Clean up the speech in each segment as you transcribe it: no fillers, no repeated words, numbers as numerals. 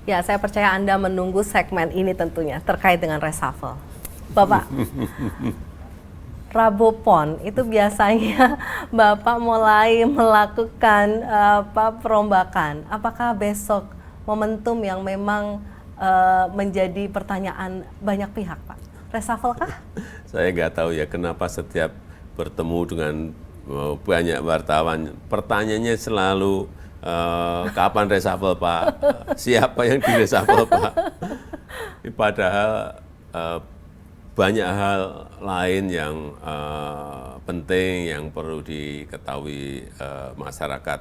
Ya, saya percaya Anda menunggu segmen ini tentunya terkait dengan reshuffle. Bapak, Rabu Pon itu biasanya Bapak mulai melakukan perombakan. Apakah besok momentum yang memang menjadi pertanyaan banyak pihak, Pak? Reshuffle kah? Saya nggak tahu ya kenapa setiap bertemu dengan banyak wartawan, pertanyaannya selalu kapan reshuffle Pak, siapa yang di reshuffle Pak. Padahal banyak hal lain yang penting yang perlu diketahui masyarakat.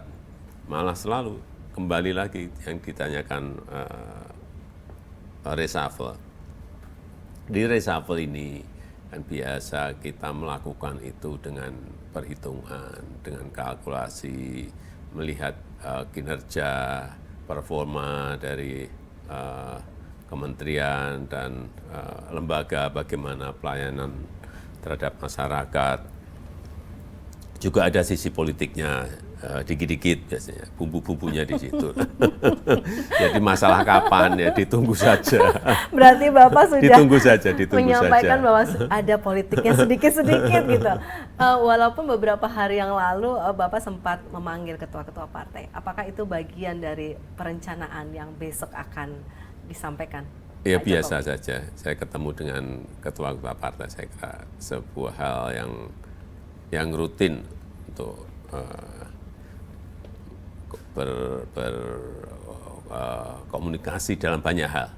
Malah selalu kembali lagi yang ditanyakan reshuffle. Di reshuffle ini kan biasa kita melakukan itu dengan perhitungan, dengan kalkulasi, melihat kinerja, performa dari kementerian dan lembaga, bagaimana pelayanan terhadap masyarakat. Juga ada sisi politiknya, dikit-dikit biasanya, bumbu-bumbunya di situ. Jadi masalah kapan ya ditunggu saja. Berarti Bapak sudah ditunggu saja, menyampaikan bahwa ada politiknya sedikit-sedikit gitu. Walaupun beberapa hari yang lalu Bapak sempat memanggil ketua-ketua partai. Apakah itu bagian dari perencanaan yang besok akan disampaikan? Ya biasa saja. Saya ketemu dengan ketua-ketua partai, saya kira sebuah hal yang rutin untuk berkomunikasi dalam banyak hal.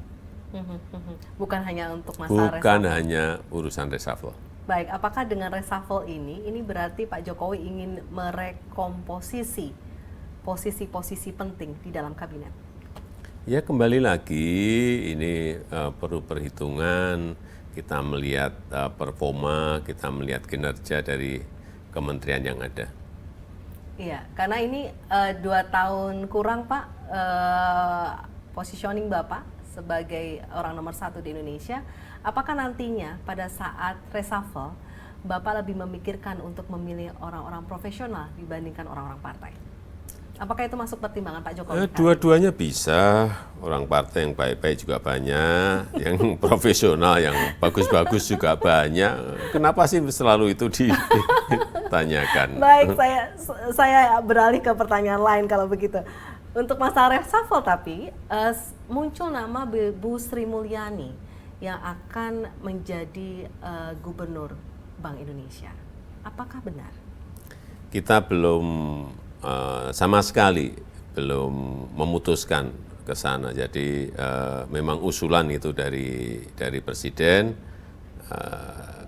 Bukan hanya untuk masalah Bukan reshuffle. hanya urusan reshuffle. Baik, apakah dengan reshuffle ini berarti Pak Jokowi ingin merekomposisi posisi-posisi penting di dalam kabinet? Ya kembali lagi ini perlu perhitungan, kita melihat performa, kita melihat kinerja dari kementerian yang ada. Iya, karena ini 2 tahun kurang Pak positioning Bapak sebagai orang nomor 1 di Indonesia. Apakah nantinya pada saat reshuffle Bapak lebih memikirkan untuk memilih orang-orang profesional dibandingkan orang-orang partai? Apakah itu masuk pertimbangan Pak Jokowi? Dua-duanya bisa, orang partai yang baik-baik juga banyak, yang profesional, yang bagus-bagus juga banyak. Kenapa sih selalu itu ditanyakan? Baik, saya beralih ke pertanyaan lain kalau begitu. Untuk masalah reshuffle tapi muncul nama Bu Sri Mulyani yang akan menjadi gubernur Bank Indonesia. Apakah benar? Kita belum sama sekali belum memutuskan ke sana. Jadi memang usulan itu dari Presiden,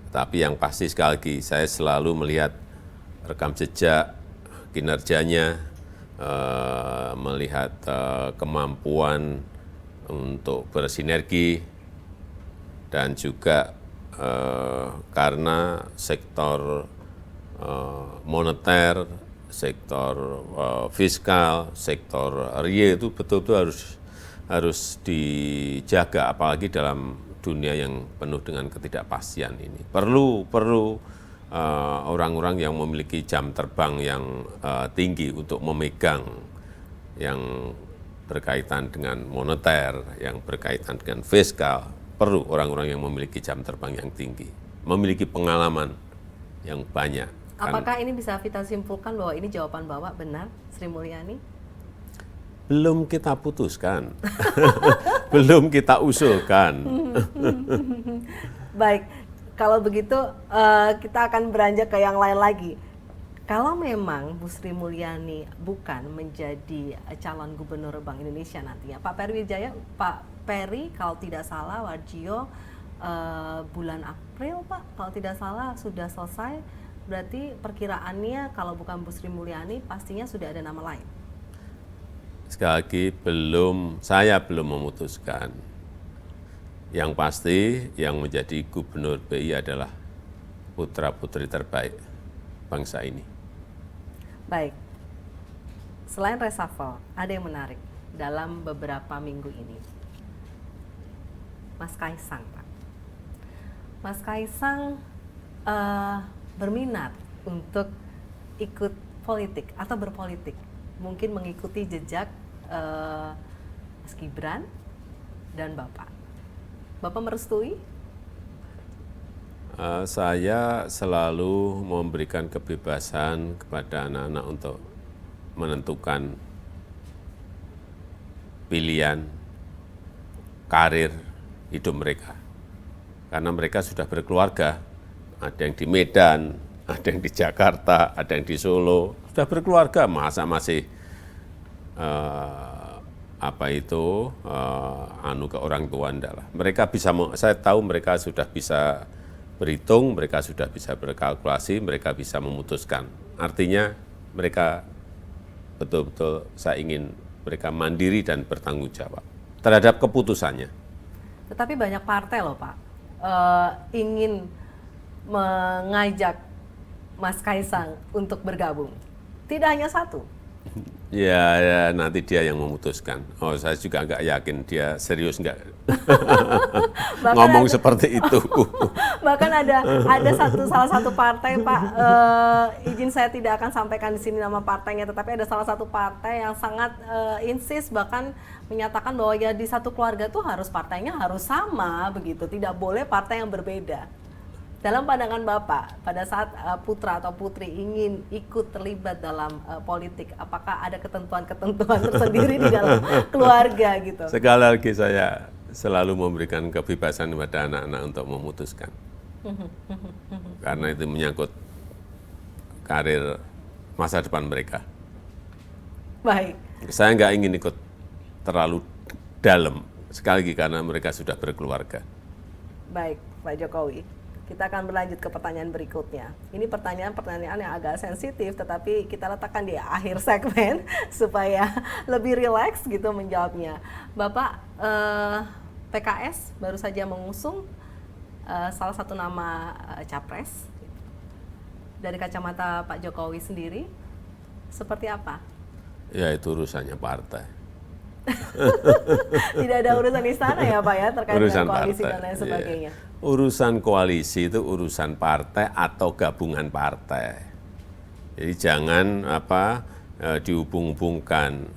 tapi yang pasti sekali lagi saya selalu melihat rekam jejak, kinerjanya, melihat kemampuan untuk bersinergi, dan juga karena sektor moneter, sektor fiskal, sektor real itu betul-betul harus dijaga, apalagi dalam dunia yang penuh dengan ketidakpastian ini. Perlu orang-orang yang memiliki jam terbang yang tinggi untuk memegang yang berkaitan dengan moneter, yang berkaitan dengan fiskal. Perlu orang-orang yang memiliki jam terbang yang tinggi, memiliki pengalaman yang banyak. Apakah ini bisa kita simpulkan bahwa ini jawaban Bapak benar, Sri Mulyani? Belum kita putuskan, belum kita usulkan. Baik, kalau begitu kita akan beranjak ke yang lain lagi. Kalau memang Bu Sri Mulyani bukan menjadi calon gubernur Bank Indonesia nantinya, Pak Peri kalau tidak salah, Warjio bulan April Pak, kalau tidak salah sudah selesai. Berarti perkiraannya kalau bukan Bu Sri Mulyani pastinya sudah ada nama lain. Sekali lagi saya belum memutuskan. Yang pasti yang menjadi gubernur BI adalah putra-putri terbaik bangsa ini. Baik, selain reshuffle, ada yang menarik dalam beberapa minggu ini. Mas Kaisang, Pak. Mas Kaisang berminat untuk ikut politik atau berpolitik, mungkin mengikuti jejak Mas Gibran dan Bapak. Bapak merestui? Saya selalu memberikan kebebasan kepada anak-anak untuk menentukan pilihan karir hidup mereka. Karena mereka sudah berkeluarga, ada yang di Medan, ada yang di Jakarta, ada yang di Solo, sudah berkeluarga, masa masih anu ke orang tua enggak lah. Mereka bisa, saya tahu mereka sudah bisa berhitung, mereka sudah bisa berkalkulasi, mereka bisa memutuskan. Artinya mereka betul-betul saya ingin mereka mandiri dan bertanggung jawab terhadap keputusannya. Tetapi banyak partai loh Pak, ingin mengajak Mas Kaisang untuk bergabung. Tidak hanya satu. Ya, nanti dia yang memutuskan. Oh, saya juga nggak yakin dia serius nggak ngomong seperti itu. Bahkan ada salah satu partai Pak, izin saya tidak akan sampaikan di sini nama partainya, tetapi ada salah satu partai yang sangat insist, bahkan menyatakan bahwa ya di satu keluarga tuh harus partainya harus sama begitu, tidak boleh partai yang berbeda. Dalam pandangan Bapak, pada saat putra atau putri ingin ikut terlibat dalam politik, apakah ada ketentuan-ketentuan tersendiri di dalam keluarga gitu? Sekali lagi saya selalu memberikan kebebasan kepada anak-anak untuk memutuskan. Karena itu menyangkut karir masa depan mereka. Baik. Saya nggak ingin ikut terlalu dalam, sekali lagi karena mereka sudah berkeluarga. Baik, Pak Jokowi. Kita akan berlanjut ke pertanyaan berikutnya. Ini pertanyaan yang agak sensitif, tetapi kita letakkan di akhir segmen supaya lebih rileks gitu menjawabnya. Bapak, PKS baru saja mengusung salah satu nama capres. Dari kacamata Pak Jokowi sendiri, seperti apa? Ya, itu urusannya partai. Tidak ada urusan istana ya Pak ya, terkait urusan dengan koalisi partai, dan lain sebagainya. Iya. Urusan koalisi itu urusan partai atau gabungan partai. Jadi jangan dihubung-hubungkan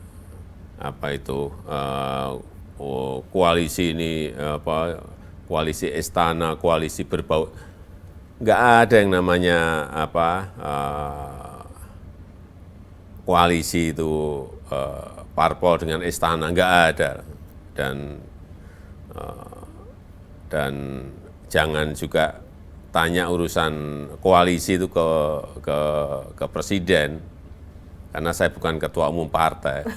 koalisi ini koalisi istana, koalisi berbau. Nggak ada yang namanya koalisi itu parpol dengan istana, nggak ada. Dan jangan juga tanya urusan koalisi itu ke presiden, karena saya bukan ketua umum partai.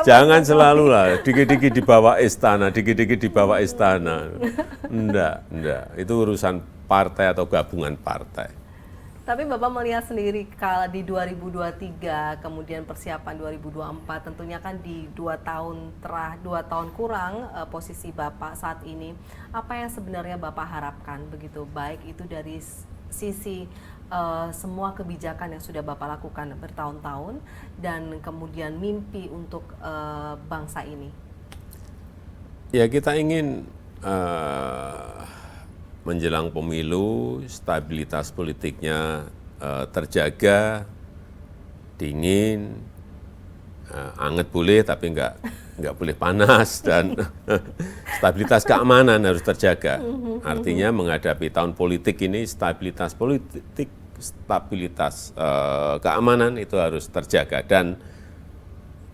Jangan selalu lah, dikit-dikit dibawa istana, dikit-dikit dibawa istana. Enggak. Itu urusan partai atau gabungan partai. Tapi Bapak melihat sendiri kalau di 2023, kemudian persiapan 2024, tentunya kan di 2 tahun kurang posisi Bapak saat ini, apa yang sebenarnya Bapak harapkan begitu, baik itu dari sisi semua kebijakan yang sudah Bapak lakukan bertahun-tahun dan kemudian mimpi untuk bangsa ini? Ya, kita ingin menjelang pemilu, stabilitas politiknya terjaga, dingin, anget boleh tapi nggak boleh panas, dan stabilitas keamanan harus terjaga. Artinya menghadapi tahun politik ini, stabilitas politik, stabilitas keamanan itu harus terjaga, dan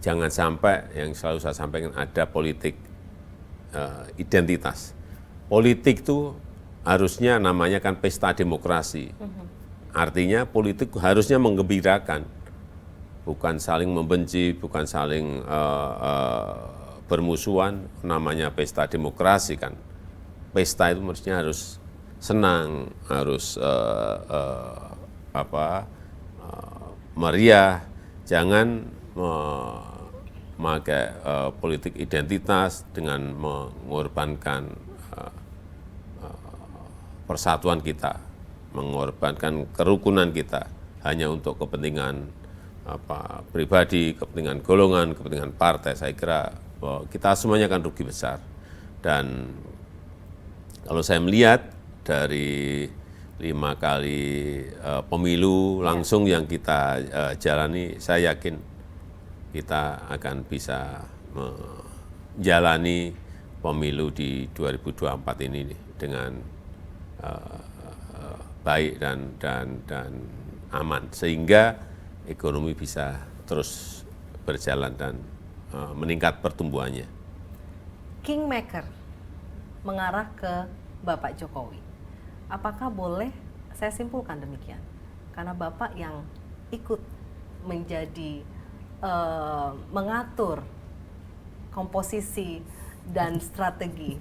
jangan sampai yang selalu saya sampaikan ada politik identitas. Politik itu harusnya namanya kan pesta demokrasi. Artinya politik harusnya menggembirakan, bukan saling membenci, bukan saling bermusuhan. Namanya pesta demokrasi kan. Pesta itu harusnya harus senang, harus meriah. Jangan memakai politik identitas dengan mengorbankan persatuan kita, mengorbankan kerukunan kita hanya untuk kepentingan pribadi, kepentingan golongan, kepentingan partai. Saya kira kita semuanya akan rugi besar. Dan kalau saya melihat dari 5 kali pemilu langsung yang kita jalani, saya yakin kita akan bisa menjalani pemilu di 2024 ini dengan baik dan aman, sehingga ekonomi bisa terus berjalan dan meningkat pertumbuhannya. Kingmaker mengarah ke Bapak Jokowi. Apakah boleh saya simpulkan demikian? Karena Bapak yang ikut menjadi mengatur komposisi dan strategi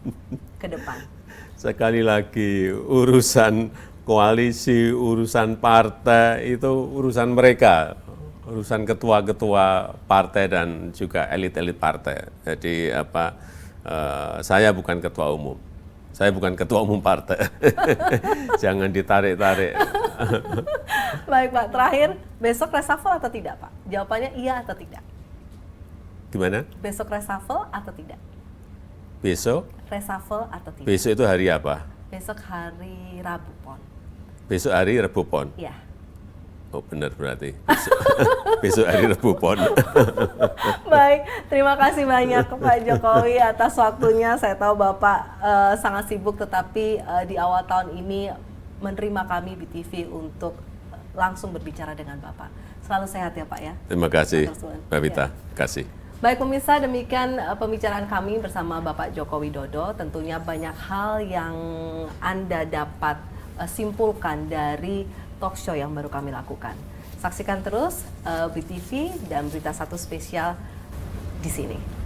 ke depan. Sekali lagi, urusan koalisi, urusan partai itu urusan mereka, urusan ketua-ketua partai dan juga elit-elit partai. Jadi saya bukan ketua umum, saya bukan ketua umum partai. Jangan ditarik-tarik. Baik Pak, terakhir besok reshuffle atau tidak Pak? Jawabannya iya atau tidak? Gimana? Besok reshuffle atau tidak? Besok? Reshuffle atau tidak? Besok itu hari apa? Besok hari Rabu Pon. Besok hari Rebu Pon. Iya. Oh benar berarti. Besok hari Rebu Pon. Baik, terima kasih banyak Pak Jokowi atas waktunya. Saya tahu Bapak sangat sibuk, tetapi di awal tahun ini menerima kami BTV untuk langsung berbicara dengan Bapak. Selalu sehat ya Pak ya. Terima kasih, Mbak Vita. Ya. Terima kasih. Baik pemirsa, demikian pembicaraan kami bersama Bapak Joko Widodo. Tentunya banyak hal yang Anda dapat simpulkan dari talk show yang baru kami lakukan. Saksikan terus BTV dan Berita Satu Spesial di sini.